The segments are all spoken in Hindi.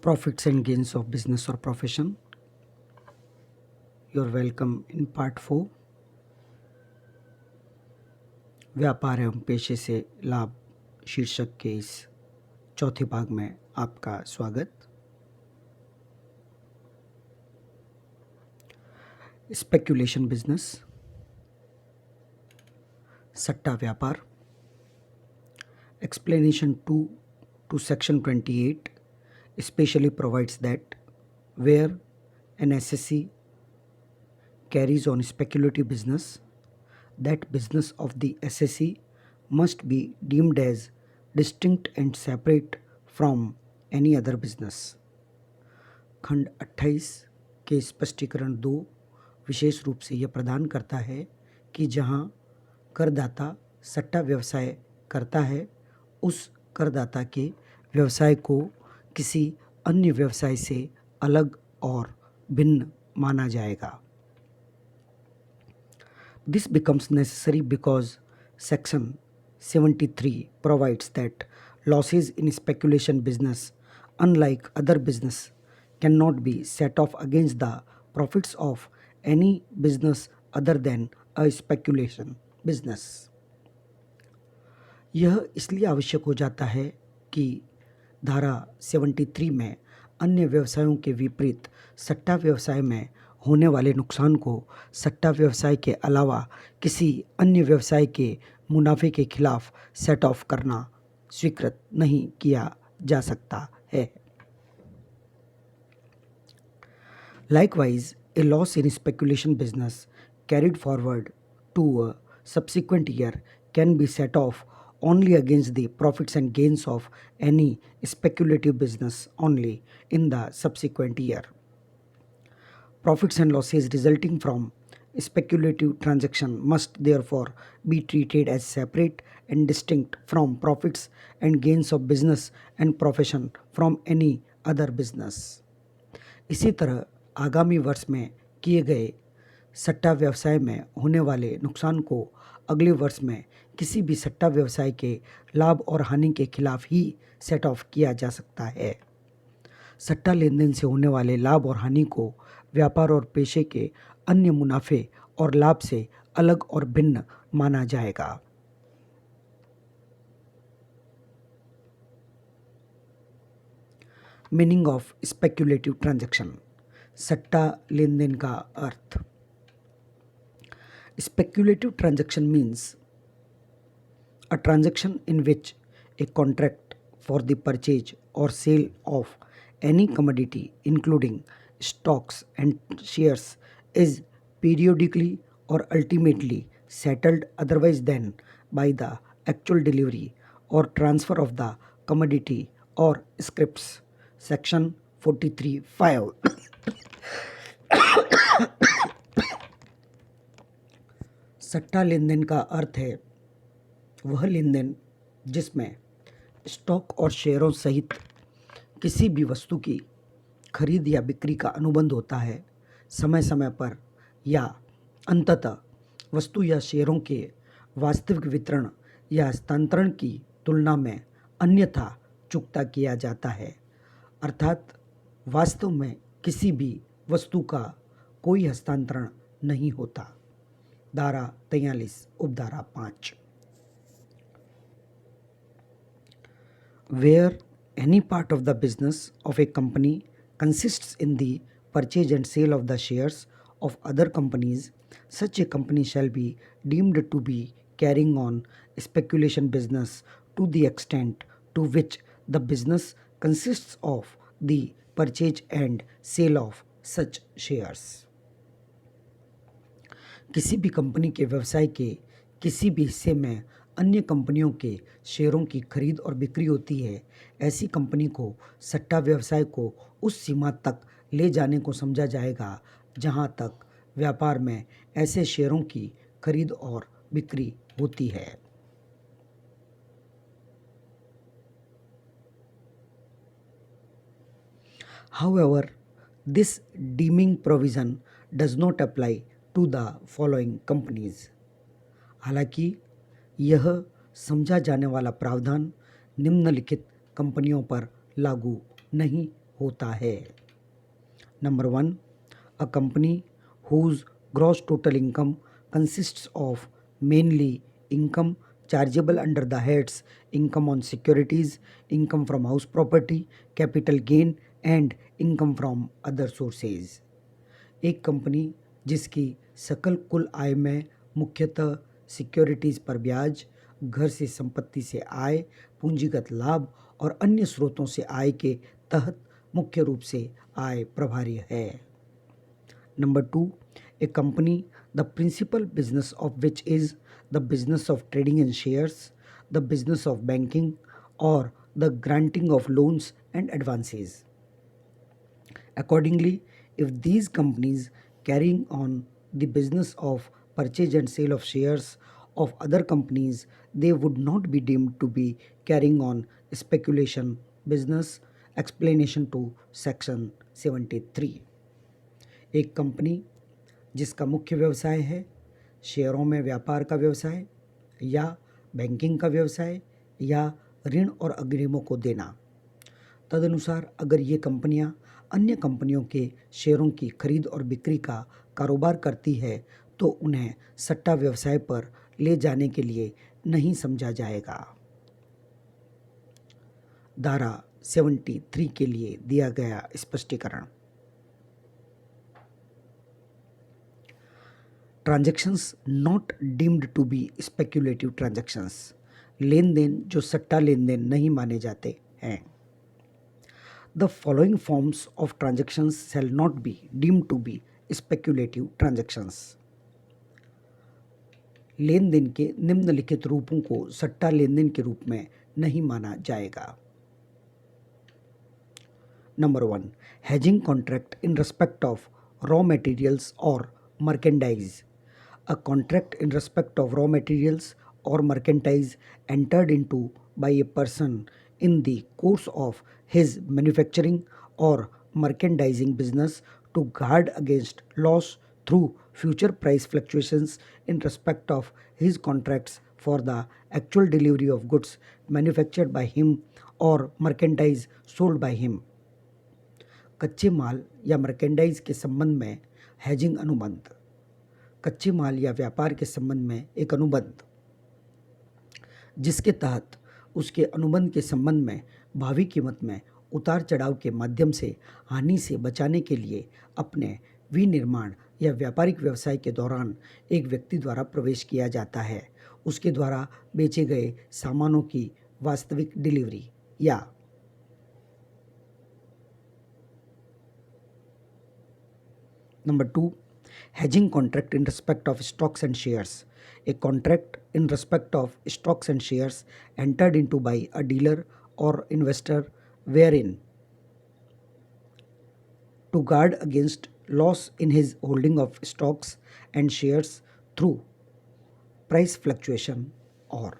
Profits and gains of business or profession. You're welcome in part 4. व्यापार एवं पेशे से लाभ शीर्षक के इस चौथे भाग में आपका स्वागत। स्पेक्यूलेशन बिजनेस, सट्टा व्यापार। Explanation 2 to section 28 especially provides that where an SSE carries on speculative business, that business of the SSE must be deemed as distinct and separate from any other business। खंड 28 के स्पष्टीकरण 2 विशेष रूप से यह प्रदान करता है कि जहां करदाता सट्टा व्यवसाय करता है, उस करदाता के व्यवसाय को किसी अन्य व्यवसाय से अलग और भिन्न माना जाएगा। This becomes necessary because Section 73 provides that losses in speculation business, unlike other business, cannot be set off against the profits of any business other than a speculation business। यह इसलिए आवश्यक हो जाता है कि धारा 73 में अन्य व्यवसायों के विपरीत सट्टा व्यवसाय में होने वाले नुकसान को सट्टा व्यवसाय के अलावा किसी अन्य व्यवसाय के मुनाफे के खिलाफ सेट ऑफ करना स्वीकृत नहीं किया जा सकता है। Likewise, a loss in speculation business carried forward to a subsequent year can be set off only against the profits and gains of any speculative business only in the subsequent year। Profits and losses resulting from speculative transaction must therefore be treated as separate and distinct from profits and gains of business and profession from any other business। इसी तरह आगामी वर्ष में किए गए सट्टा व्यवसाय में होने वाले नुकसान को अगले वर्ष में किसी भी सट्टा व्यवसाय के लाभ और हानि के खिलाफ ही सेट ऑफ किया जा सकता है। सट्टा लेन देन से होने वाले लाभ और हानि को व्यापार और पेशे के अन्य मुनाफे और लाभ से अलग और भिन्न माना जाएगा। मीनिंग ऑफ स्पेक्यूलेटिव ट्रांजैक्शन, सट्टा लेन देन का अर्थ। Speculative transaction means a transaction in which a contract for the purchase or sale of any commodity including stocks and shares is periodically or ultimately settled otherwise than by the actual delivery or transfer of the commodity or scripts। section 43(5) सट्टा लेन देन का अर्थ है वह लेन देन जिसमें स्टॉक और शेयरों सहित किसी भी वस्तु की खरीद या बिक्री का अनुबंध होता है, समय समय पर या अंततः वस्तु या शेयरों के वास्तविक वितरण या हस्तांतरण की तुलना में अन्यथा चुकता किया जाता है, अर्थात वास्तव में किसी भी वस्तु का कोई हस्तांतरण नहीं होता। धारा 43 उपधारा 5। Where any part of the business of a company consists in the purchase and sale of the shares of other companies, such a company shall be deemed to be carrying on speculation business to the extent to which the business consists of the purchase and sale of such shares। किसी भी कंपनी के व्यवसाय के किसी भी हिस्से में अन्य कंपनियों के शेयरों की खरीद और बिक्री होती है, ऐसी कंपनी को सट्टा व्यवसाय को उस सीमा तक ले जाने को समझा जाएगा जहां तक व्यापार में ऐसे शेयरों की खरीद और बिक्री होती है। However, this deeming provision does not apply to the following companies। हालांकि यह समझा जाने वाला प्रावधान निम्नलिखित कंपनियों पर लागू नहीं होता है। Number 1, a company whose gross total income consists of mainly income chargeable under the heads income on securities, income from house property, capital gain and income from other sources। एक कंपनी जिसकी सकल कुल आय में मुख्यतः सिक्योरिटीज पर ब्याज, घर से संपत्ति से आय, पूंजीगत लाभ और अन्य स्रोतों से आय के तहत मुख्य रूप से आय प्रभारी है। Number 2, a company the principal business of which is the business of trading in shares, the business of banking, or the granting of loans and advances। Accordingly, if these companies carrying on the business of purchase and sale of shares of other companies, they would not be deemed to be carrying on speculation business। Explanation to section 73। एक कंपनी जिसका मुख्य व्यवसाय है शेयरों में व्यापार का व्यवसाय या बैंकिंग का व्यवसाय या ऋण और अग्रिमों को देना, तदनुसार अगर ये कंपनियां अन्य कंपनियों के शेयरों की खरीद और बिक्री का कारोबार करती है तो उन्हें सट्टा व्यवसाय पर ले जाने के लिए नहीं समझा जाएगा। धारा 73 के लिए दिया गया स्पष्टीकरण। Transactions not deemed to be speculative transactions, लेन देन जो सट्टा लेन देन नहीं माने जाते हैं। The following forms of transactions shall not be deemed to be speculative transactions. लेन देन के निम्नलिखित रूपों को सट्टा लेन देन के रूप में नहीं माना जाएगा। Number 1, hedging contract in respect of raw materials or merchandise। A contract in respect of raw materials or merchandise entered into by a person in the course of his manufacturing or merchandising business to guard against loss through future price fluctuations in respect of his contracts for the actual delivery of goods manufactured by him or merchandise sold by him। कच्चे माल या मर्केंडाइज के संबंध में हेजिंग अनुबंध, कच्चे माल या व्यापार के संबंध में एक अनुबंध जिसके तहत उसके अनुबंध के संबंध में भावी कीमत में उतार चढ़ाव के माध्यम से हानि से बचाने के लिए अपने विनिर्माण या व्यापारिक व्यवसाय के दौरान एक व्यक्ति द्वारा प्रवेश किया जाता है, उसके द्वारा बेचे गए सामानों की वास्तविक डिलीवरी या। Number 2, hedging contract in respect of stocks and shares। A contract in respect of stocks and shares entered into by a dealer or investor wherein to guard against loss in his holding of stocks and shares through price fluctuation। और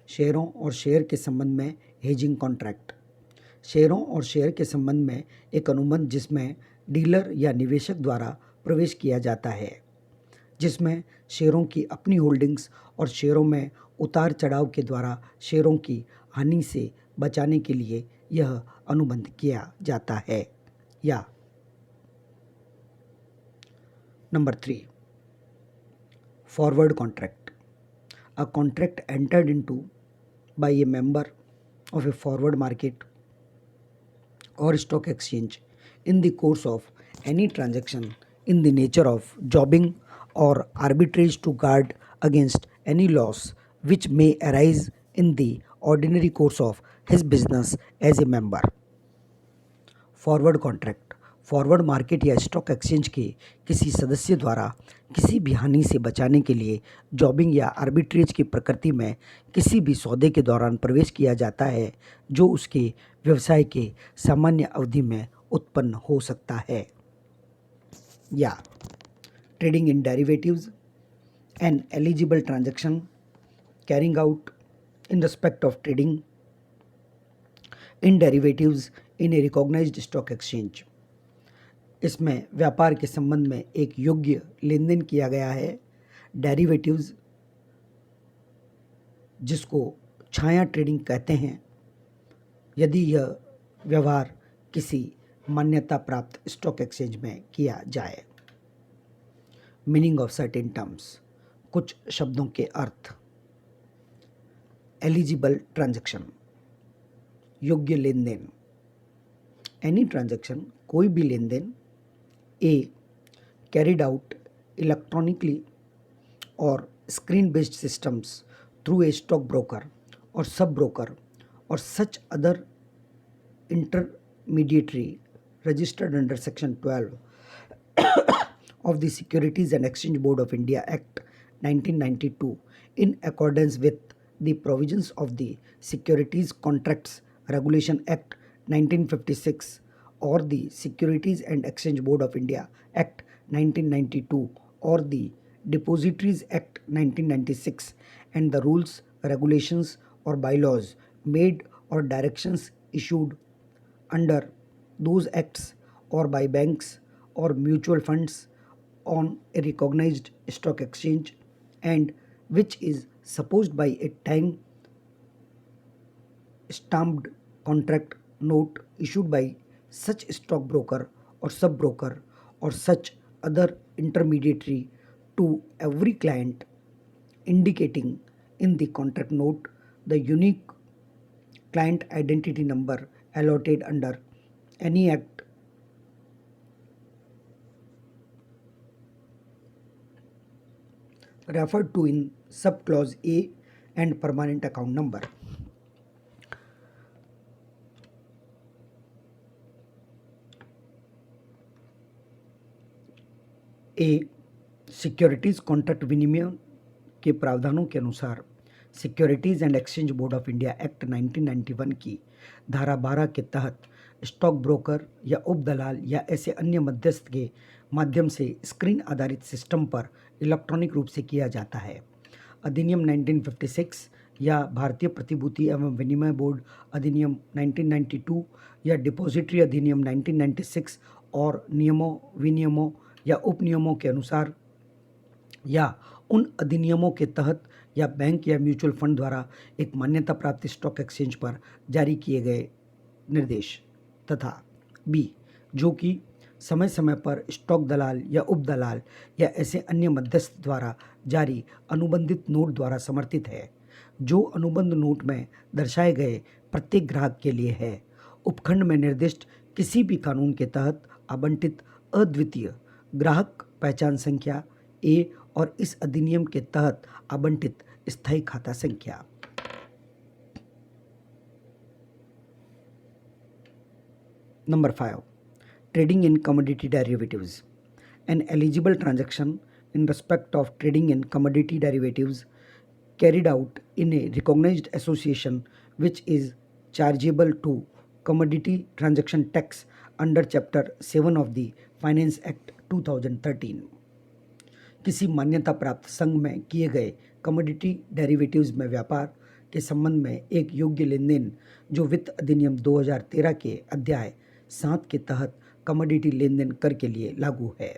शेयरों और शेयर के संबंध में हेजिंग कॉन्ट्रैक्ट, शेयरों और शेयर के संबंध में एक अनुबंध जिसमें डीलर या निवेशक द्वारा प्रवेश किया जाता है, जिसमें शेयरों की अपनी होल्डिंग्स और शेयरों में उतार चढ़ाव के द्वारा शेयरों की हानि से बचाने के लिए यह अनुबंध किया जाता है या। Number 3, forward contract. A contract entered into bye A member of A forward market or stock exchange in the course of any transaction in the nature of jobbing or arbitrage to guard against any loss which may arise in the ordinary course of his business as a member। Forward contract forward market या स्टॉक एक्सचेंज के किसी सदस्य द्वारा किसी भी हानि से बचाने के लिए जॉबिंग या आर्बिट्रेज की प्रकृति में किसी भी सौदे के दौरान प्रवेश किया जाता है जो उसके व्यवसाय के सामान्य अवधि में उत्पन्न हो सकता है या। Trading in derivatives an eligible transaction carrying out in respect of trading in derivatives in a recognised stock exchange. इसमें व्यापार के संबंध में एक योग्य लेन देन किया गया है। डेरिवेटिव्स जिसको छाया ट्रेडिंग कहते हैं, यदि यह व्यवहार किसी मान्यता प्राप्त स्टॉक एक्सचेंज में किया जाए। मीनिंग ऑफ सर्टेन टर्म्स, कुछ शब्दों के अर्थ। एलिजिबल ट्रांजैक्शन, योग्य लेन देन। एनी ट्रांजैक्शन, कोई भी लेन देन। ए, कैरिड आउट इलेक्ट्रॉनिकली और screen based systems through a stock broker or sub-broker or such other intermediary registered under Section 12 of the Securities and Exchange Board of India Act 1992 in accordance with the provisions of the Securities Contracts Regulation Act 1956 or the Securities and Exchange Board of India Act 1992 or the Depositories Act 1996 and the rules, regulations or bylaws made or directions issued under those acts or by banks or mutual funds on a recognized stock exchange and which is supposed by a time stamped contract note issued by such stockbroker or sub-broker or such other intermediary to every client, indicating in the contract note the unique client identity number allotted under any act referred to in subclause A and permanent account number. A, securities contract विनिमय के प्रावधानों के अनुसार securities and exchange board of India act 1991 की धारा 12 के तहत स्टॉक ब्रोकर या उपदलाल या ऐसे अन्य मध्यस्थ के माध्यम से स्क्रीन आधारित सिस्टम पर इलेक्ट्रॉनिक रूप से किया जाता है। अधिनियम 1956 या भारतीय प्रतिभूति एवं विनिमय बोर्ड अधिनियम 1992 या डिपॉजिटरी अधिनियम 1996 और नियमों, विनियमों या उपनियमों के अनुसार या उन अधिनियमों के तहत या बैंक या म्यूचुअल फंड द्वारा एक मान्यता प्राप्त स्टॉक एक्सचेंज पर जारी किए गए निर्देश, तथा बी, जो कि समय समय पर स्टॉक दलाल या उपदलाल या ऐसे अन्य मध्यस्थ द्वारा जारी अनुबंधित नोट द्वारा समर्थित है, जो अनुबंध नोट में दर्शाए गए प्रत्येक ग्राहक के लिए है, उपखंड में निर्दिष्ट किसी भी कानून के तहत आवंटित अद्वितीय ग्राहक पहचान संख्या ए और इस अधिनियम के तहत आवंटित स्थायी खाता संख्या। Number 5. Trading in commodity derivatives. An eligible transaction in respect of trading in commodity derivatives carried out in a recognized association which is chargeable to commodity transaction tax under Chapter 7 of the Finance Act 2013. किसी मान्यता प्राप्त संघ में किए गए कमोडिटी डेरिवेटिव्स में व्यापार के संबंध में एक योग्य लेन देन जो वित्त अधिनियम 2013 के अध्याय 7 के तहत कमोडिटी लेन देन कर के लिए लागू है।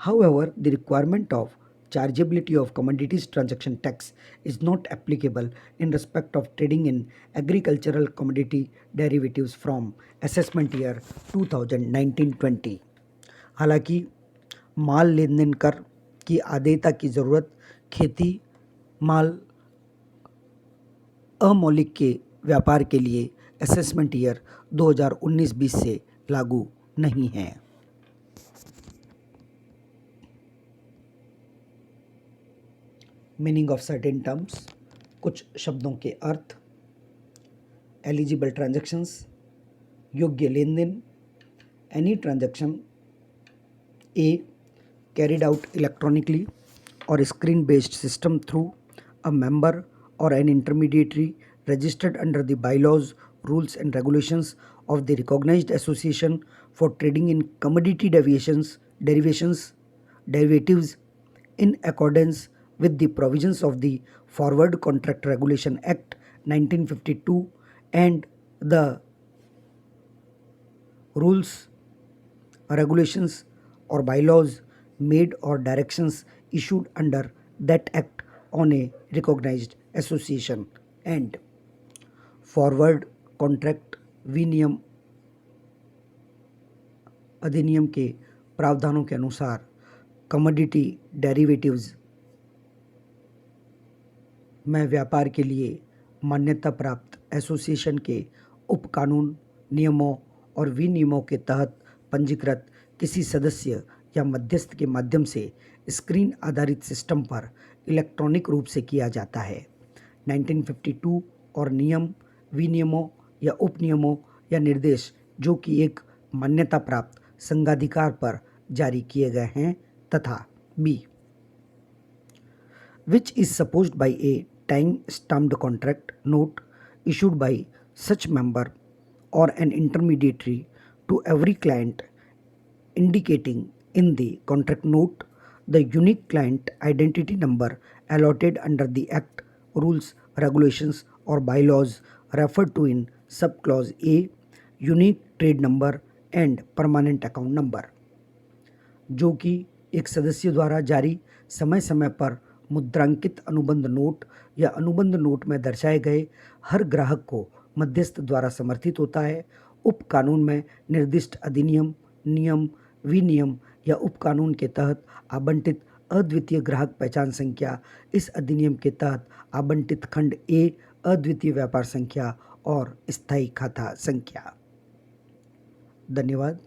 However, the requirement of chargeability of commodities transaction tax is not applicable in respect of trading in agricultural commodity derivatives from assessment year 2019-20। हालांकि माल लेन देन कर की आदेयता की ज़रूरत खेती माल अमौलिक के व्यापार के लिए असेसमेंट ईयर 2019-20 से लागू नहीं है। मीनिंग ऑफ सर्टेन टर्म्स, कुछ शब्दों के अर्थ। एलिजिबल ट्रांजैक्शंस, योग्य लेन then. Any transaction A, carried out electronically or screen based system through a member or an intermediary registered under the bylaws, rules and regulations of the recognized association for trading in commodity derivatives in accordance with the provisions of the Forward Contract Regulation Act 1952 and the rules, regulations or bylaws made or directions issued under that act on a recognized association and forward contract विनियम अधिनियम के प्रावधानों के अनुसार कमोडिटी डेरिवेटिव्स में व्यापार के लिए मान्यता प्राप्त एसोसिएशन के उपकानून, नियमों और विनियमों के तहत पंजीकृत किसी सदस्य या मध्यस्थ के माध्यम से स्क्रीन आधारित सिस्टम पर इलेक्ट्रॉनिक रूप से किया जाता है। 1952 और नियम, विनियमों या उपनियमों या निर्देश जो कि एक मान्यता प्राप्त संघाधिकार पर जारी किए गए हैं, तथा B which is supposed by a time-stamped contract note issued by such member or an intermediary to every client, indicating in the contract note the unique client identity number allotted under the Act, rules, regulations, or bylaws referred to in subclause A, unique trade number and permanent account number, जो कि एक सदस्य द्वारा जारी समय समय पर मुद्रांकित अनुबंध नोट या अनुबंध नोट में दर्शाए गए हर ग्राहक को मध्यस्थ द्वारा समर्थित होता है। उपकानून में निर्दिष्ट अधिनियम, नियम, विनियम या उपकानून के तहत आवंटित अद्वितीय ग्राहक पहचान संख्या, इस अधिनियम के तहत आवंटित खंड ए अद्वितीय व्यापार संख्या और स्थायी खाता संख्या। धन्यवाद।